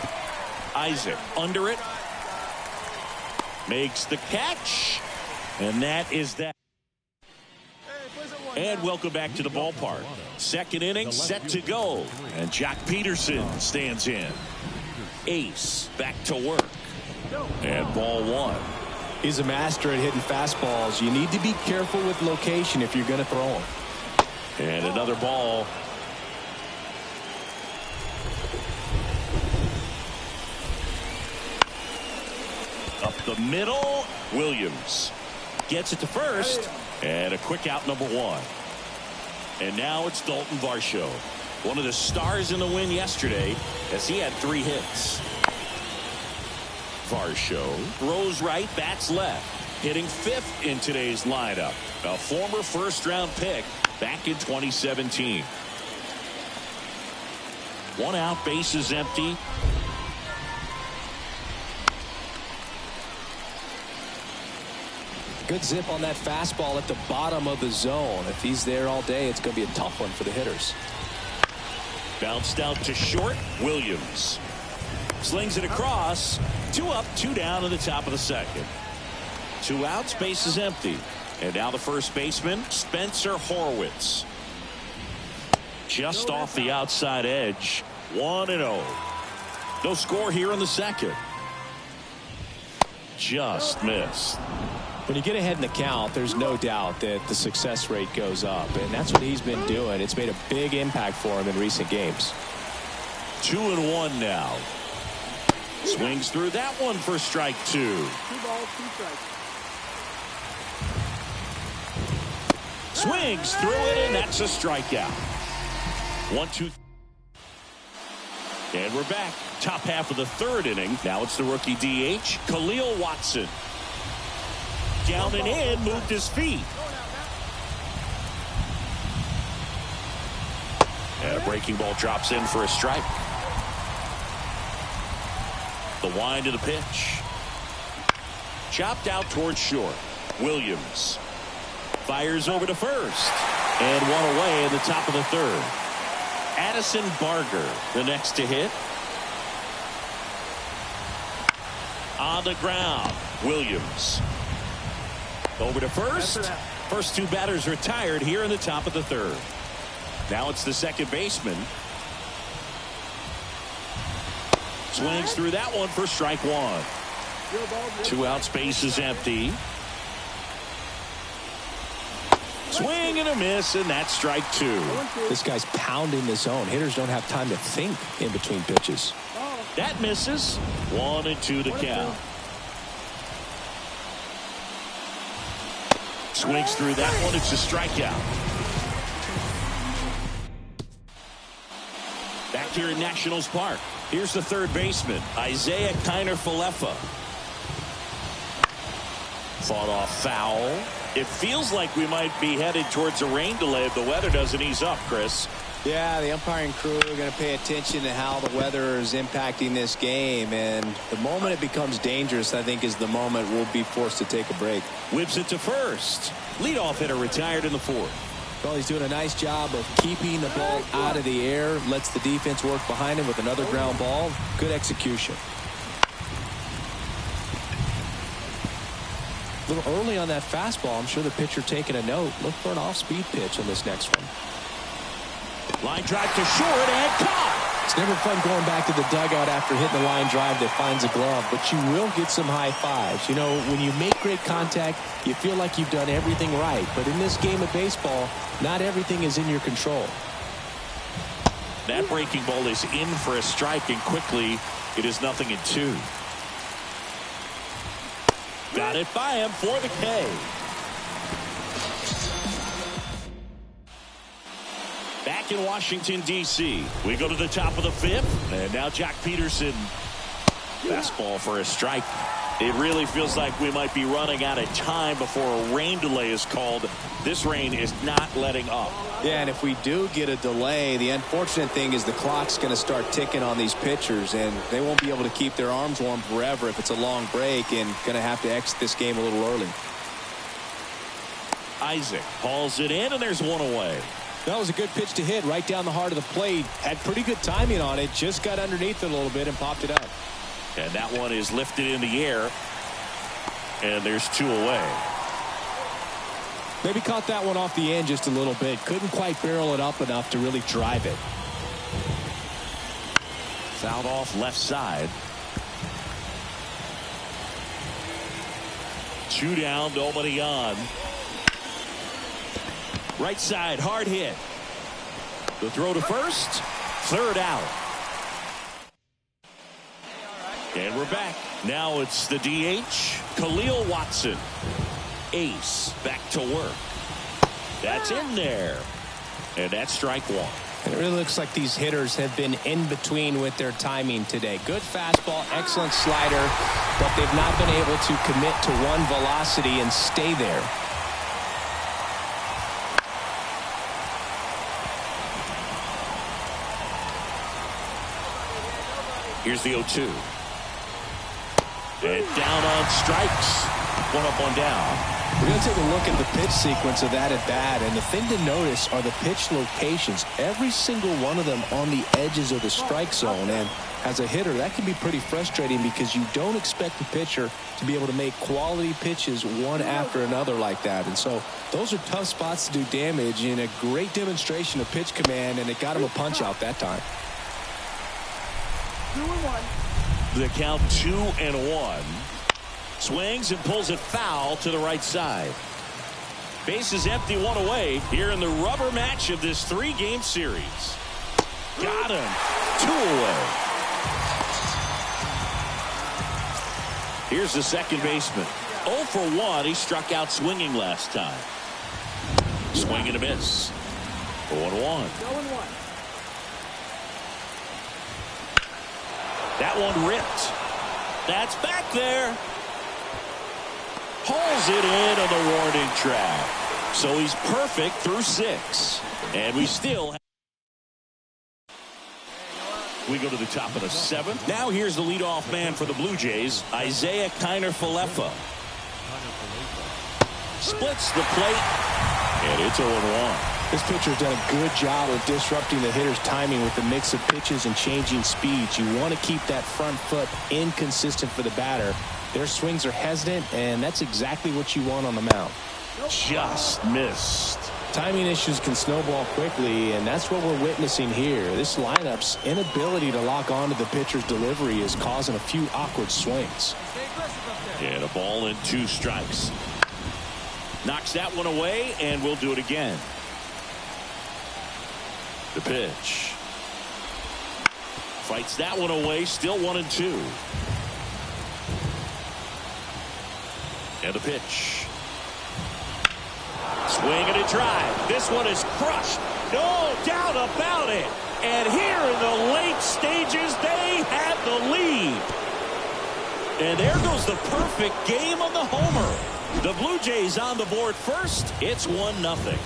[SPEAKER 1] Isaac under it. Makes the catch. And that is that. And welcome back to the ballpark. Second inning set to go. And Jock Peterson stands in. Ace back to work. And ball 1.
[SPEAKER 2] He's a master at hitting fastballs. You need to be careful with location if you're going to throw them.
[SPEAKER 1] And another ball. Up the middle. Williams gets it to first. And a quick out, number 1. And now it's Dalton Varsho. One of the stars in the win yesterday as he had 3 hits. Varsho throws right, bats left. Hitting 5th in today's lineup. A former first-round pick back in 2017. 1 out, bases empty.
[SPEAKER 2] Good zip on that fastball at the bottom of the zone. If he's there all day, it's going to be a tough one for the hitters.
[SPEAKER 1] Bounced out to short. Williams slings it across. 2 up, 2 down in the top of the second. 2 outs, bases empty. And now the first baseman, Spencer Horwitz. Just off the outside edge. 1-0. No score here in the second. Just missed.
[SPEAKER 2] When you get ahead in the count, there's no doubt that the success rate goes up, and that's what he's been doing. It's made a big impact for him in recent games.
[SPEAKER 1] 2-1 now. Swings through that one for strike 2.
[SPEAKER 3] 2 balls, 2 strikes.
[SPEAKER 1] Swings through it, and that's a strikeout. 1-2. And we're back. Top half of the 3rd inning. Now it's the rookie DH, Khalil Watson. Down and in, moved his feet. And a breaking ball drops in for a strike. The wind of the pitch. Chopped out towards short. Williams fires over to first. And 1 away in the top of the 3rd. Addison Barger, the next to hit. On the ground, Williams. Over to first. First 2 batters retired here in the top of the 3rd. Now it's the second baseman. Swings through that one for strike 1. 2 outs, bases empty. Swing and a miss, and that's strike 2.
[SPEAKER 2] This guy's pounding the zone. Hitters don't have time to think in between pitches.
[SPEAKER 1] That misses. 1-2 to count. Swings through that one. It's a strikeout. Back here in Nationals Park. Here's the 3rd baseman, Isaiah Kiner-Falefa. Fought off foul. It feels like we might be headed towards a rain delay if the weather doesn't ease up, Chris.
[SPEAKER 4] Yeah, the umpiring crew are going to pay attention to how the weather is impacting this game, and the moment it becomes dangerous, I think, is the moment we'll be forced to take a break.
[SPEAKER 1] Whips it to first. Leadoff hitter retired in the 4th.
[SPEAKER 2] Well, he's doing a nice job of keeping the ball out of the air, lets the defense work behind him with another ground ball. Good execution. A little early on that fastball. I'm sure the pitcher taking a note. Look for an off-speed pitch on this next one.
[SPEAKER 1] Line drive to short and caught.
[SPEAKER 2] It's never fun going back to the dugout after hitting the line drive that finds a glove, but you will get some high fives. You know, when you make great contact, you feel like you've done everything right. But in this game of baseball, not everything is in your control.
[SPEAKER 1] That breaking ball is in for a strike, and quickly it is 0-2. Got it by him for the K. Back in Washington, D.C. We go to the top of the 5th, and now Jack Peterson. Fastball for a strike. It really feels like we might be running out of time before a rain delay is called. This rain is not letting up.
[SPEAKER 4] Yeah, and if we do get a delay, the unfortunate thing is the clock's going to start ticking on these pitchers, and they won't be able to keep their arms warm forever if it's a long break, and going to have to exit this game a little early.
[SPEAKER 1] Isaac hauls it in, and there's one away.
[SPEAKER 2] That was a good pitch to hit right down the heart of the plate. Had pretty good timing on it. Just got underneath it a little bit and popped it up.
[SPEAKER 1] And that one is lifted in the air. And there's 2 away.
[SPEAKER 2] Maybe caught that one off the end just a little bit. Couldn't quite barrel it up enough to really drive it.
[SPEAKER 1] Fouled off left side. 2 down, nobody on. Right side, hard hit. The throw to first. 3rd out. And we're back. Now it's the DH, Khalil Watson. Ace back to work. That's in there. And that's strike 1.
[SPEAKER 2] And it really looks like these hitters have been in between with their timing today. Good fastball, excellent slider, but they've not been able to commit to one velocity and stay there.
[SPEAKER 1] Here's the 0-2. And down on strikes. 1 up, 1 down.
[SPEAKER 2] We're going to take a look at the pitch sequence of that at bat, and the thing to notice are the pitch locations. Every single one of them on the edges of the strike zone, and as a hitter, that can be pretty frustrating because you don't expect the pitcher to be able to make quality pitches one after another like that. And so those are tough spots to do damage, and a great demonstration of pitch command, and it got him a punch out that time.
[SPEAKER 3] 2-1.
[SPEAKER 1] The count 2-1. Swings and pulls it foul to the right side. Base is empty, 1 away here in the rubber match of this 3-game series. Got him. 2 away. Here's the second baseman. 0 for 1. He struck out swinging last time. Swing and a miss. 0-1.
[SPEAKER 3] 0-1.
[SPEAKER 1] That one ripped. That's back there. Hauls it in on the warning track. So he's perfect through 6. And we still have. We go to the top of the 7th. Now here's the leadoff man for the Blue Jays, Isaiah Kiner-Falefa. Splits the plate, and it's 0-1.
[SPEAKER 2] This pitcher's done a good job of disrupting the hitter's timing with the mix of pitches and changing speeds. You want to keep that front foot inconsistent for the batter. Their swings are hesitant, and that's exactly what you want on the mound.
[SPEAKER 1] Just missed.
[SPEAKER 2] Timing issues can snowball quickly, and that's what we're witnessing here. This lineup's inability to lock onto the pitcher's delivery is causing a few awkward swings.
[SPEAKER 1] And a ball and 2 strikes. Knocks that one away, and we'll do it again. The pitch. Fights that one away, still 1-2. And the pitch. Swing and a drive. This one is crushed. No doubt about it. And here in the late stages, they have the lead. And there goes the perfect game of the homer. The Blue Jays on the board first. It's 1-0.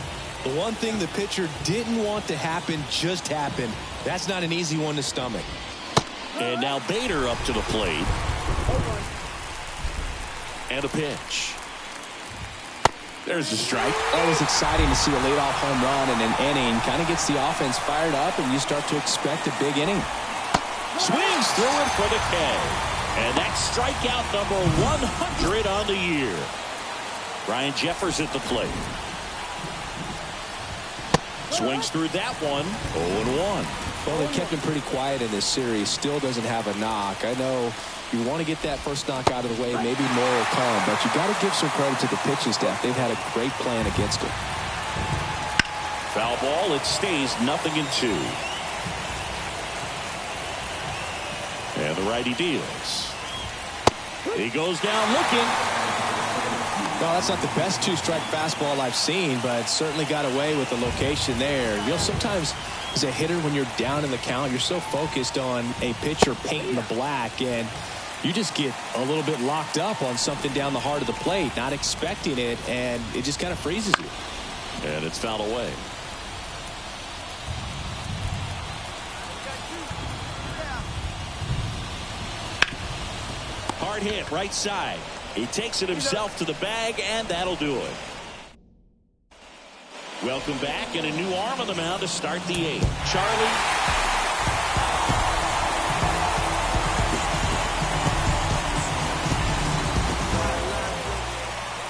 [SPEAKER 2] The one thing the pitcher didn't want to happen just happened. That's not an easy one to stomach.
[SPEAKER 1] And now Bader up to the plate. And a pitch. There's the strike.
[SPEAKER 2] Always exciting to see a leadoff home run in an inning. Kind of gets the offense fired up, and you start to expect a big inning.
[SPEAKER 1] Swings through it for the K. And that's strikeout number 100 on the year. Ryan Jeffers at the plate. Swings through that one. 0-1.
[SPEAKER 4] Well, they kept him pretty quiet in this series. Still doesn't have a knock. I know you want to get that first knock out of the way. Maybe more will come, but you got to give some credit to the pitching staff. They've had a great plan against him.
[SPEAKER 1] Foul ball. It stays 0-2. And the righty deals. He goes down looking.
[SPEAKER 2] Well, that's not the best two-strike fastball I've seen, but certainly got away with the location there. You know, sometimes as a hitter, when you're down in the count, you're so focused on a pitcher painting the black, and you just get a little bit locked up on something down the heart of the plate, not expecting it, and it just kind of freezes you.
[SPEAKER 1] And it's fouled away. Hard hit, right side. He takes it himself to the bag, and that'll do it. Welcome back, and a new arm on the mound to start the eighth. Charlie.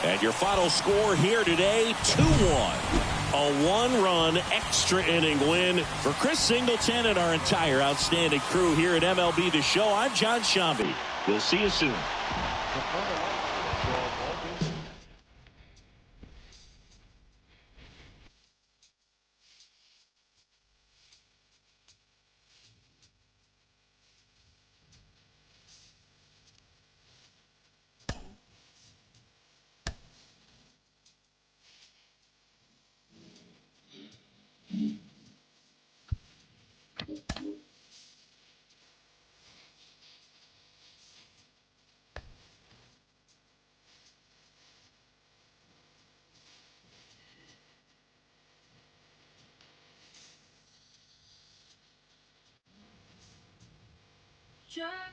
[SPEAKER 1] And your final score here today, 2-1. A one-run extra inning win for Chris Singleton and our entire outstanding crew here at MLB The Show. I'm John Shambi. We'll see you soon.
[SPEAKER 5] Jack.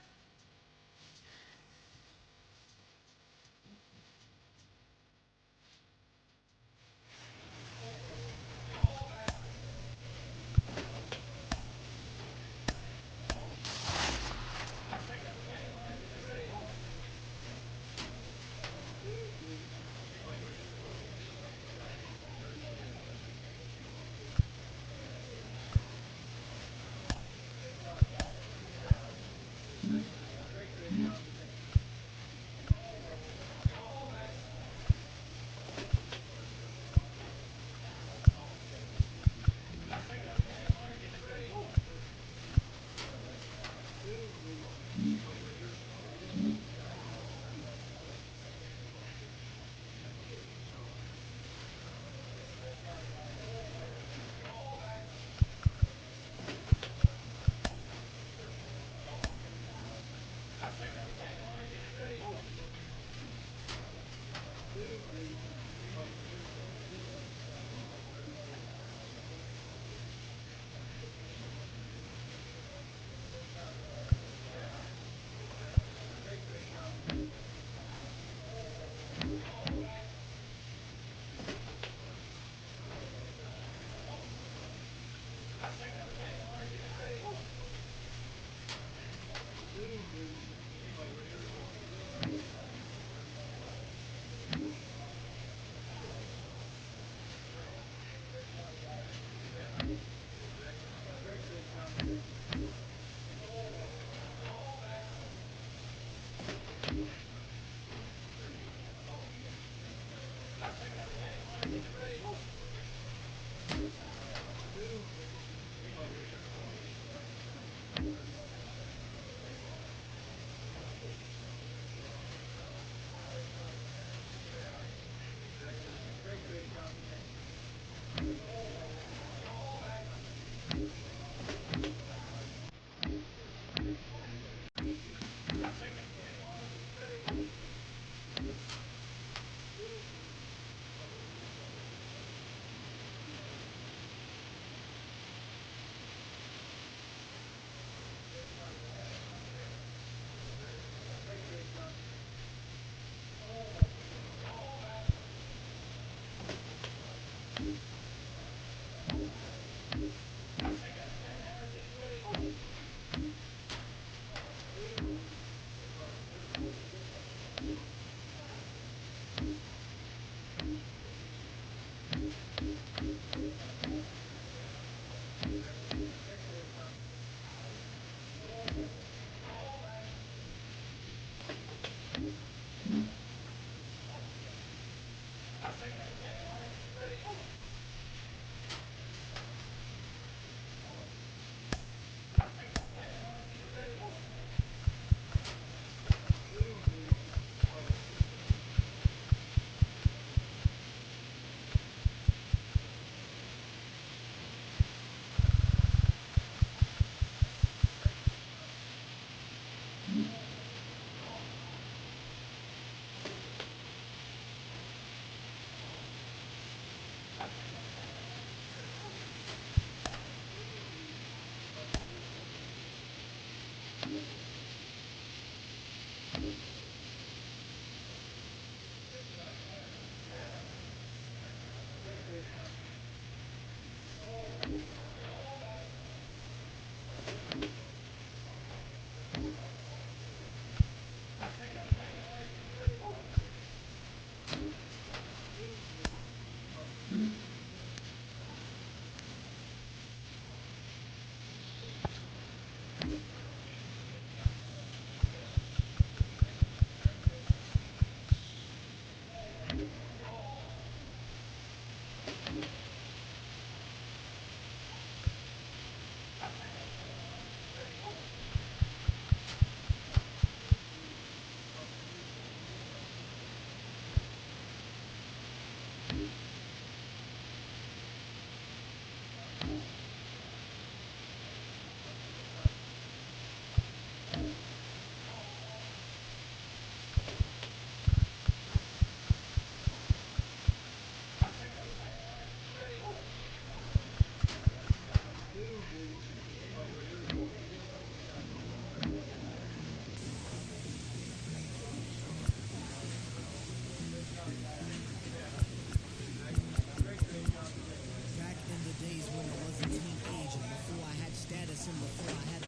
[SPEAKER 5] So I had